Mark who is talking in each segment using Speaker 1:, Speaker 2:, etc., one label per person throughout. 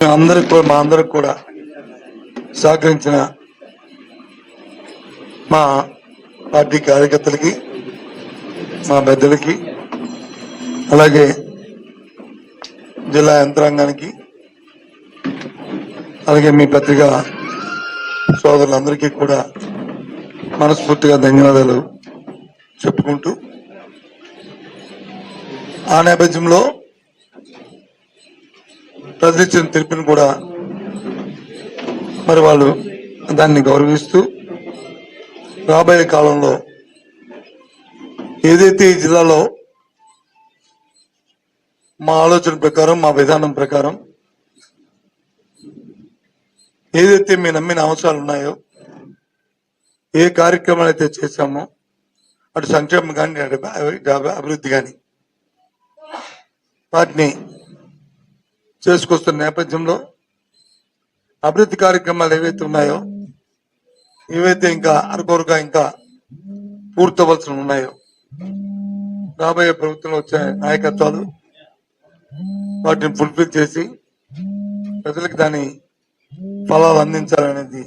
Speaker 1: మా అందరికి కూడా సహకరించిన మా పార్టీ కార్యకర్తలకి, మా పెద్దలకి, అలాగే జిల్లా యంత్రాంగానికి, అలాగే మీ పత్రికా సోదరులందరికీ కూడా మనస్ఫూర్తిగా ధన్యవాదాలు చెప్పుకుంటూ, ఆ నేపథ్యంలో ప్రజలు ఇచ్చిన తీర్పును కూడా మరి వాళ్ళు దాన్ని గౌరవిస్తూ రాబోయే కాలంలో ఏదైతే ఈ జిల్లాలో మా ఆలోచన ప్రకారం, మా విధానం ప్రకారం ఏదైతే మీ నమ్మిన అవసరాలు ఉన్నాయో, ఏ కార్యక్రమాలు అయితే చేశామో, అటు సంక్షేమం కానీ అభివృద్ధి కానీ వాటిని చేసుకొస్తున్న నేపథ్యంలో అభివృద్ధి కార్యక్రమాలు ఏవైతే ఉన్నాయో, ఏవైతే ఇంకా అరకొరగా ఇంకా పూర్తవలసి ఉన్నాయో, రాబోయే ప్రభుత్వంలో వచ్చే నాయకత్వాలు వాటిని ఫుల్ఫిల్ చేసి ప్రజలకు దాని ఫలాలు అందించాలనేది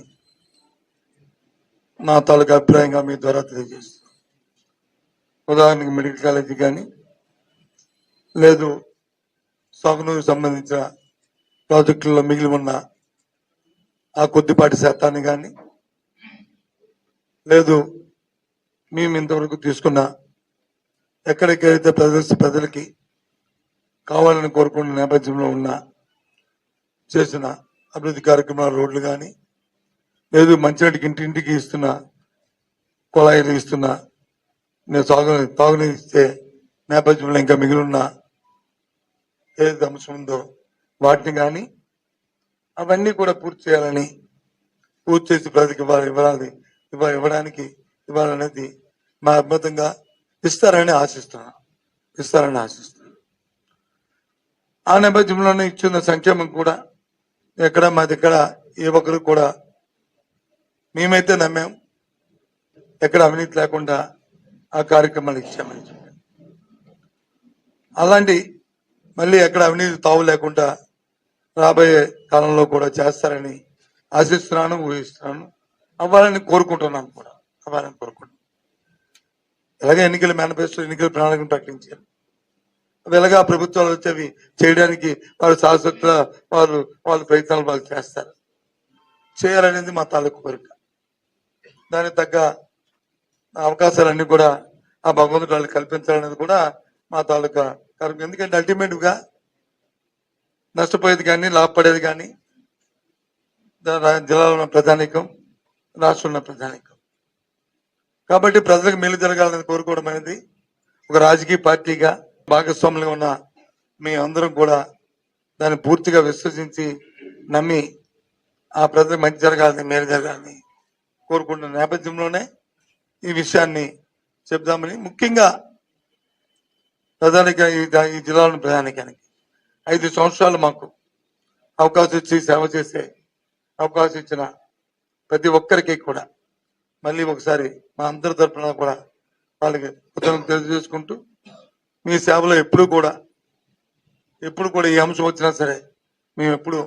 Speaker 1: నా తాలూకా అభిప్రాయంగా మీ ద్వారా తెలియజేస్తున్నాను. ఉదాహరణకి మెడికల్ కాలేజీ కానీ, లేదు సాగునీరు సంబంధించిన ప్రాజెక్టుల్లో మిగిలి ఉన్న ఆ కొద్దిపాటి శాతాన్ని కానీ, లేదు మేము ఇంతవరకు తీసుకున్న ఎక్కడికైతే ప్రజలకి కావాలని కోరుకున్న నేపథ్యంలో ఉన్న చేసిన అభివృద్ధి కార్యక్రమాల రోడ్లు కానీ, లేదు మంచినీటికి ఇంటింటికి ఇస్తున్న కుళాయిలు ఇస్తున్న తాగునీరు ఇచ్చే నేపథ్యంలో ఇంకా మిగిలిన ఏదైతే అంశం ఉందో వాటిని కానీ అవన్నీ కూడా పూర్తి చేయాలని, పూర్తి చేసి ప్రజలకు ఇవ్వడానికి ఇవ్వాలనేది మా అద్భుతంగా ఇస్తారని ఆశిస్తున్నాను. ఆ నేపథ్యంలోనే ఇచ్చిన సంక్షేమం కూడా ఎక్కడ మా దగ్గర ఏ ఒక్కరు కూడా మేమైతే నమ్మాం, ఎక్కడ అవినీతి లేకుండా ఆ కార్యక్రమాలు ఇచ్చామని చెప్పారు. అలాంటి మళ్ళీ ఎక్కడ అవినీతి తావు లేకుండా రాబోయే కాలంలో కూడా చేస్తారని ఆశిస్తున్నాను, ఊహిస్తున్నాను, అవ్వాలని కోరుకుంటున్నాను కూడా. ఇలాగే ఎన్నికల మేనిఫెస్టో, ఎన్నికల ప్రణాళికను ప్రకటించారు. ఇలాగా ప్రభుత్వాలు వచ్చేవి చేయడానికి వారు శాశ్వత వాళ్ళ ప్రయత్నాలు వాళ్ళు చేస్తారు. చేయాలనేది మా తాలూకు కోరిక. దానికి తగ్గ అవకాశాలన్నీ కూడా ఆ భగవంతుడు వాళ్ళు కల్పించాలనేది కూడా మా తాలూకా కోరిక. ఎందుకంటే అల్టిమేట్ గా నష్టపోయేది కానీ, లాభపడేది కానీ జిల్లాలో ఉన్న ప్రజానీకం, రాష్ట్రంలో ఉన్న ప్రజానీకం. కాబట్టి ప్రజలకు మేలు జరగాలని కోరుకోవడం అనేది ఒక రాజకీయ పార్టీగా భాగస్వాములుగా ఉన్న మీ అందరం కూడా దాన్ని పూర్తిగా విశ్వసించి నమ్మి ఆ ప్రజలకు మంచి జరగాలని, మేలు జరగాలని కోరుకుంటున్న నేపథ్యంలోనే ఈ విషయాన్ని చెప్దామని, ముఖ్యంగా ఈ జిల్లాలోని ప్రధానికానికి 5 సంవత్సరాలు మాకు అవకాశం ఇచ్చి సేవ చేసే అవకాశం ఇచ్చిన ప్రతి ఒక్కరికి కూడా మళ్ళీ ఒకసారి మా అందరి తరఫున కూడా వాళ్ళకి కృతజ్ఞతలు తెలియజేసుకుంటూ, మీ సేవలో ఎప్పుడు కూడా ఏ అంశం వచ్చినా సరే మేము ఎప్పుడు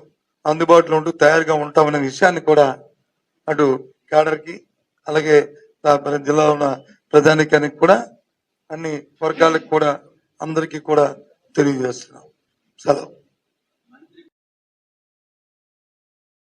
Speaker 1: అందుబాటులో ఉంటూ తయారుగా ఉంటామనే విషయాన్ని కూడా అటు కేడర్కి, అలాగే జిల్లాలో ఉన్న ప్రజానీకానికి కూడా, అన్ని వర్గాలకు కూడా, అందరికీ కూడా తెలియజేస్తున్నాం. సెలవు.